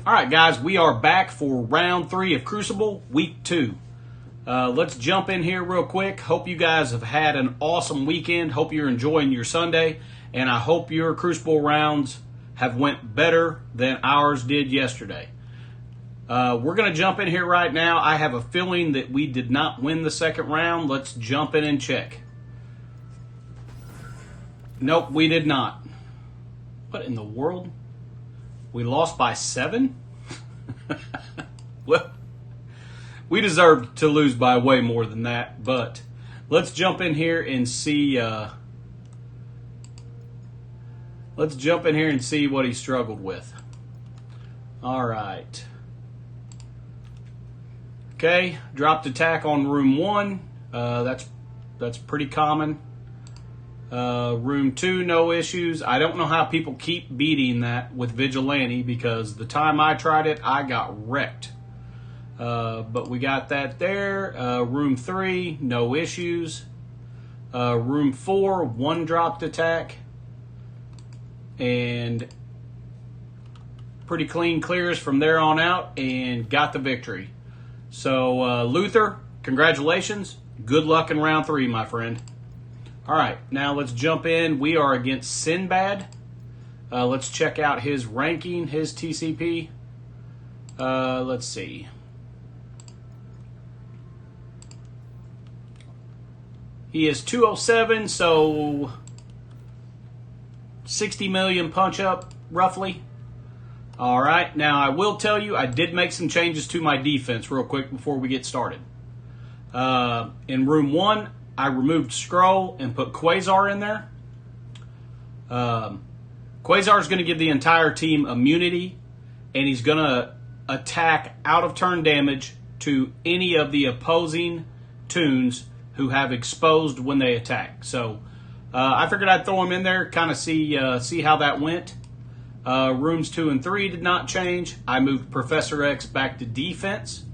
All right, guys, we are back for round 3 of Crucible, week 2. Let's jump in here real quick. Hope you guys have had an awesome weekend. Hope you're enjoying your Sunday, and I hope your Crucible rounds have went better than ours did yesterday. We're going to jump in here right now. I have a feeling that we did not win the second round. Let's jump in and check. Nope, we did not. What in the world? We lost by 7? Well, we deserved to lose by way more than that, but let's jump in here and see what he struggled with. All right. Okay, dropped attack on room 1. That's pretty common. Room 2, no issues. I don't know how people keep beating that with Vigilante because the time I tried it, I got wrecked. But we got that there. Room 3, no issues. Room 4, 1 dropped attack. And pretty clean clears from there on out and got the victory. So, Luther, congratulations. Good luck in round 3, my friend. All right, now let's jump in. We are against Sinbad. Let's check out his ranking, his TCP. Let's see. He is 207, so 60 million punch up, roughly. All right, now I will tell you, I did make some changes to my defense real quick before we get started. In room 1, I removed Scroll and put Quasar in there. Quasar is going to give the entire team immunity, and he's going to attack out of turn damage to any of the opposing toons who have exposed when they attack. So I figured I'd throw him in there, kind of see how that went. Rooms 2 and 3 did not change. I moved Professor X back to defense.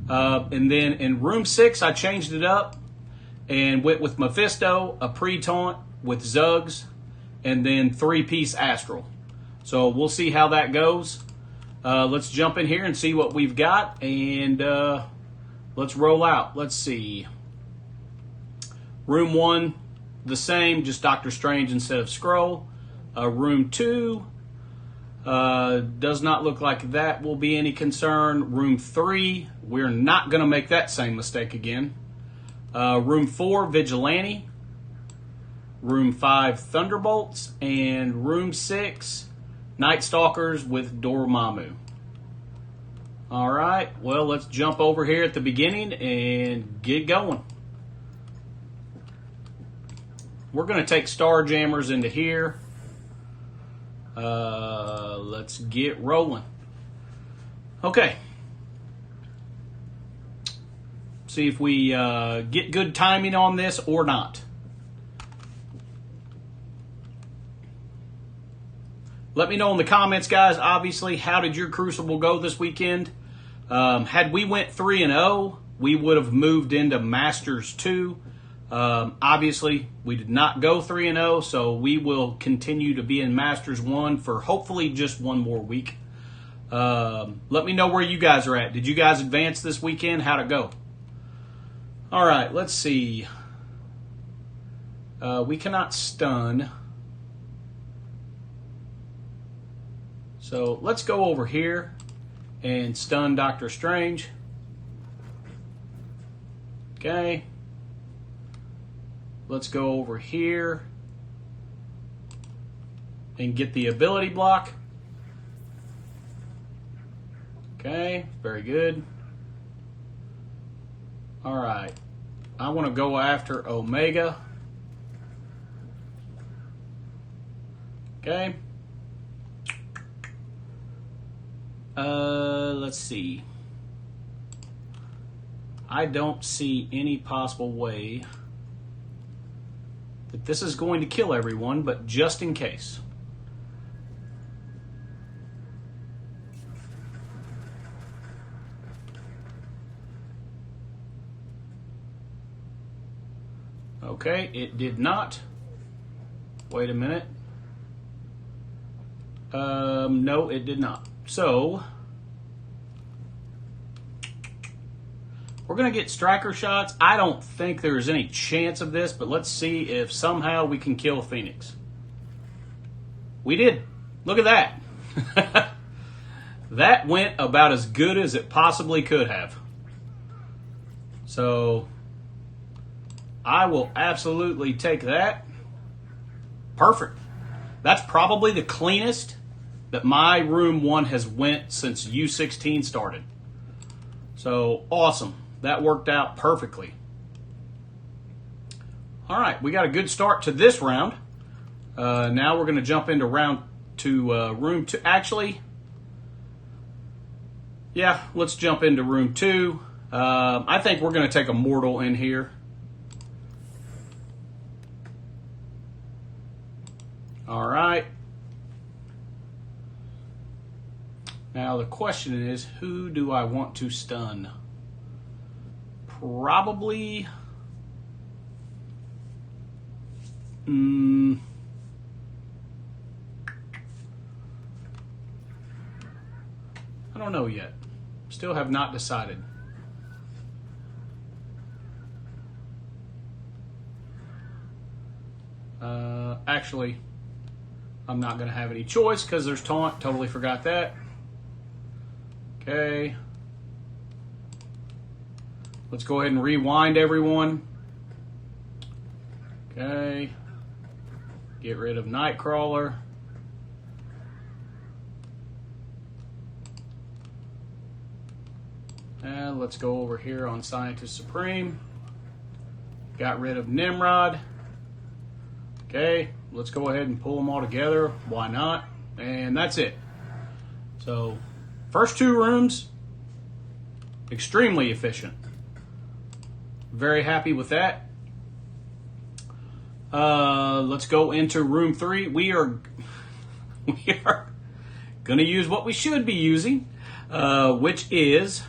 And then in room 6, I changed it up and went with Mephisto, a pre-taunt with Zugs, and then 3-piece Astral. So we'll see how that goes. Let's jump in here and see what we've got, and let's roll out. Let's see. Room 1, the same, just Doctor Strange instead of Scroll. Room 2, does not look like that will be any concern. Room 3, we're not going to make that same mistake again. Room 4, Vigilante. Room 5, Thunderbolts. And Room 6, Night Stalkers with Dormammu. All right, well, let's jump over here at the beginning and get going. We're going to take Starjammers into here. Let's get rolling. Okay. See if we get good timing on this or not. Let me know in the comments, guys. Obviously, how did your Crucible go this weekend? Had we went 3-0, we would have moved into Masters 2. Obviously, we did not go 3-0, so we will continue to be in Masters 1 for hopefully just one more week. Let me know where you guys are at. Did you guys advance this weekend? How'd it go? All right, let's see. We cannot stun. So let's go over here and stun Doctor Strange. Okay. Let's go over here and get the ability block. Okay, very good. All right, I want to go after Omega. Okay. Let's see. I don't see any possible way that this is going to kill everyone, but just in case. Okay, it did not. Wait a minute. No, it did not. So we're going to get striker shots. I don't think there's any chance of this, but let's see if somehow we can kill Phoenix. We did. Look at that. That went about as good as it possibly could have. So I will absolutely take that. Perfect. That's probably the cleanest that my room 1 has went since U16 started. So awesome. That worked out perfectly. All right, we got a good start to this round. Now we're going to jump into room 2. Actually, yeah, let's jump into room 2. I think we're going to take a mortal in here. All right. Now the question is, who do I want to stun? Probably... I don't know yet. Still have not decided. Actually, I'm not going to have any choice because there's taunt. Totally forgot that. Okay. Let's go ahead and rewind, everyone. Okay. Get rid of Nightcrawler. And let's go over here on Scientist Supreme. Got rid of Nimrod. Okay, let's go ahead and pull them all together. Why not? And that's it. So, first 2 rooms, extremely efficient. Very happy with that. Let's go into room 3. We are going to use what we should be using, which is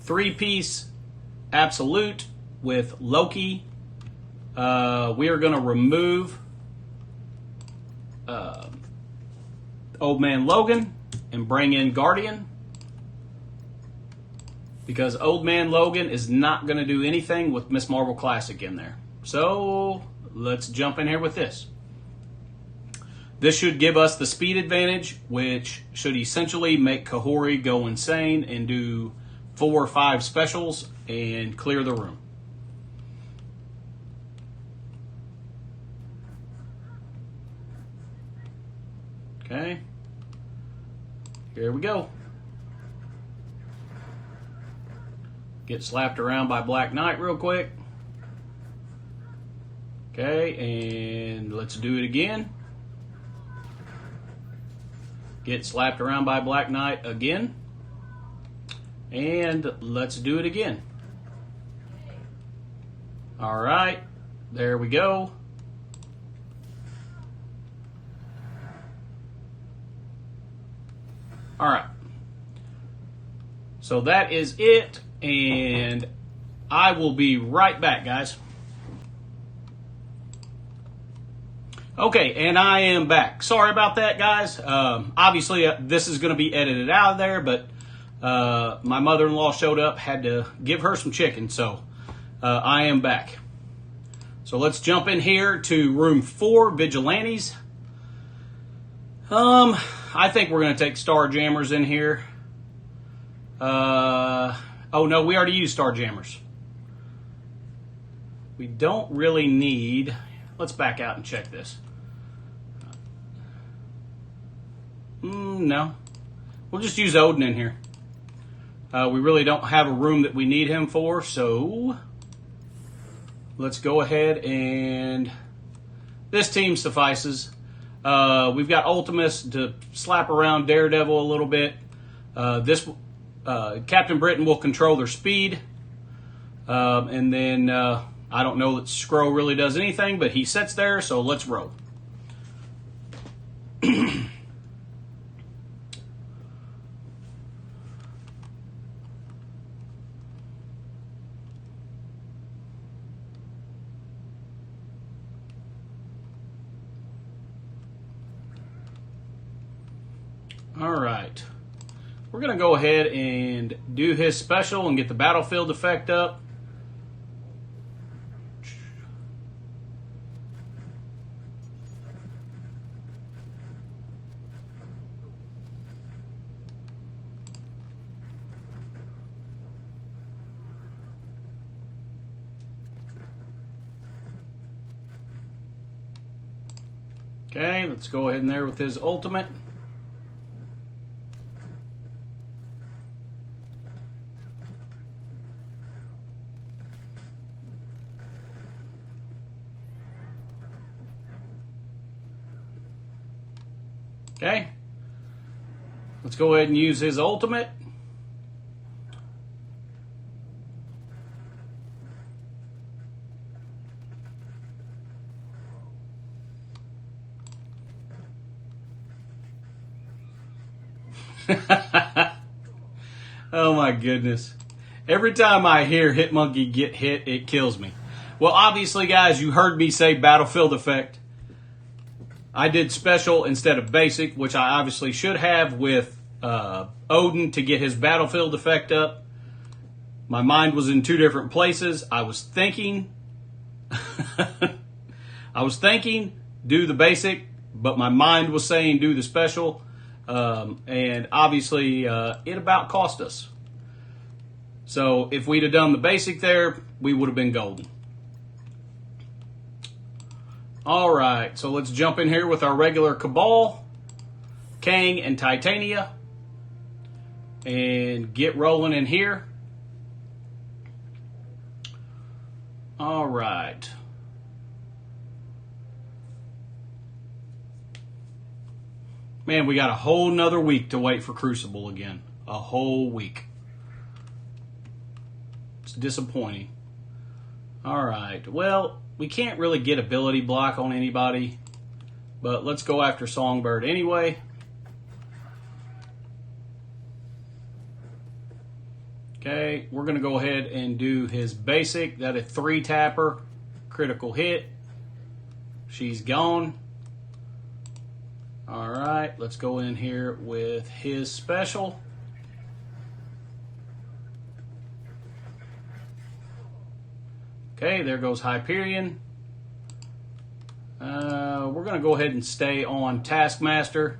3-piece Absolute with Loki. We are going to remove Old Man Logan and bring in Guardian, because Old Man Logan is not going to do anything with Miss Marvel Classic in there. So let's jump in here with this. This should give us the speed advantage, which should essentially make Kahori go insane and do 4 or 5 specials and clear the room. Okay. Here we go. Get slapped around by Black Knight real quick. Okay, and let's do it again. Get slapped around by Black Knight again. And let's do it again. All right, there we go. All right. So that is it, and I will be right back, guys. Okay, and I am back. Sorry about that, guys. Obviously, this is going to be edited out of there, but my mother-in-law showed up, had to give her some chicken, so I am back. So let's jump in here to room 4, Vigilantes. I think we're going to take Starjammers in here. Oh no, we already used Starjammers. We don't really need... Let's back out and check this. No. We'll just use Odin in here. We really don't have a room that we need him for, so let's go ahead and... This team suffices. We've got Ultimus to slap around Daredevil a little bit. Captain Britain will control their speed. And then I don't know that Skrull really does anything, but he sits there, so let's roll. All right. We're going to go ahead and do his special and get the battlefield effect up. Okay, let's go ahead in there with his ultimate. Okay, let's go ahead and use his ultimate. Oh my goodness. Every time I hear Hitmonkey get hit, it kills me. Well, obviously, guys, you heard me say battlefield effect. I did special instead of basic, which I obviously should have with Odin to get his battlefield effect up. My mind was in two different places. I was thinking do the basic, but my mind was saying do the special. And obviously, it about cost us. So if we'd have done the basic there, we would have been golden. All right, so let's jump in here with our regular Cabal, Kang, and Titania, and get rolling in here. All right. Man, we got a whole nother week to wait for Crucible again. A whole week. It's disappointing. All right, well, we can't really get ability block on anybody, but let's go after Songbird anyway. Okay, we're going to go ahead and do his basic. That a 3-tapper, critical hit. She's gone. All right, let's go in here with his special. Okay, there goes Hyperion. We're going to go ahead and stay on Taskmaster.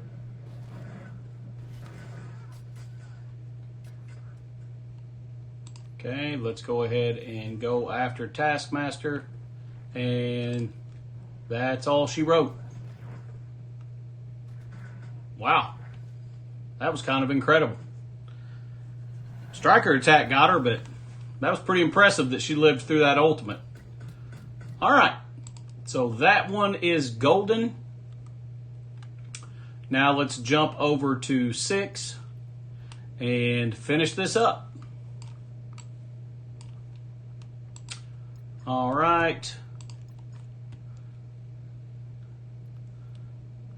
Okay, let's go ahead and go after Taskmaster. And that's all she wrote. Wow. That was kind of incredible. Striker attack got her, but that was pretty impressive that she lived through that ultimate. All right. So that one is golden. Now let's jump over to 6 and finish this up. All right.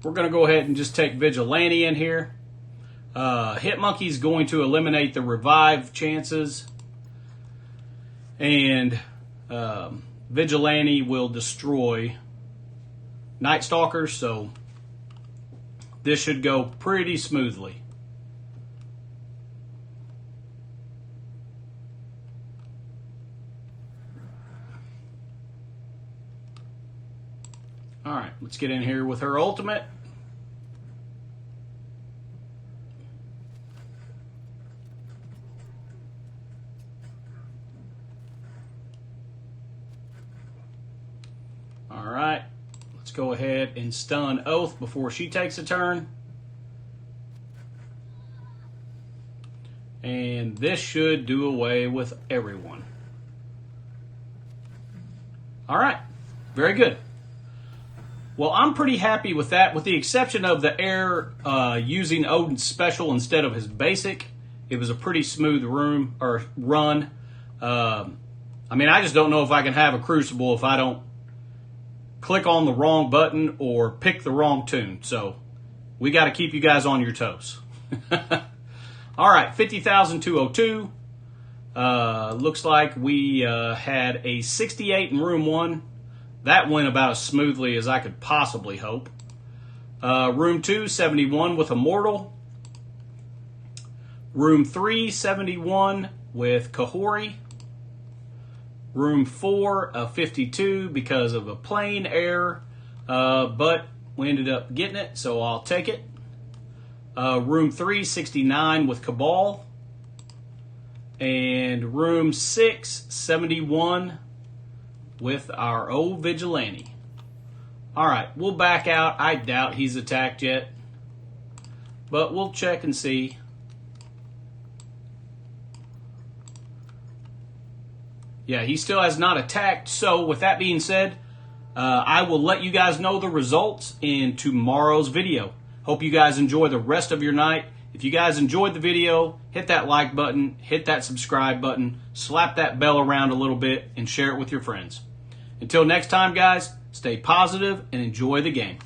We're going to go ahead and just take Vigilante in here. Hitmonkey's going to eliminate the revive chances. And Vigilante will destroy Night Stalkers, so this should go pretty smoothly. All right, let's get in here with her ultimate. All right, let's go ahead and stun Oath before she takes a turn. And this should do away with everyone. All right, very good. Well, I'm pretty happy with that, with the exception of the air using Odin's special instead of his basic. It was a pretty smooth run. I mean, I just don't know if I can have a Crucible if I don't click on the wrong button or pick the wrong tune. So we got to keep you guys on your toes. All right, 50,202. Looks like we had a 68 in room 1. That went about as smoothly as I could possibly hope. Room 2, 71 with Immortal. Room 371 with Kahori. Room 4 of 52 because of a plane error, but we ended up getting it, so I'll take it. Room 369 with Cabal. And room 671 with our old Vigilante. All right, we'll back out. I doubt he's attacked yet, but we'll check and see. Yeah, he still has not attacked. So with that being said, I will let you guys know the results in tomorrow's video. Hope you guys enjoy the rest of your night. If you guys enjoyed the video, hit that like button, hit that subscribe button, slap that bell around a little bit, and share it with your friends. Until next time, guys, stay positive and enjoy the game.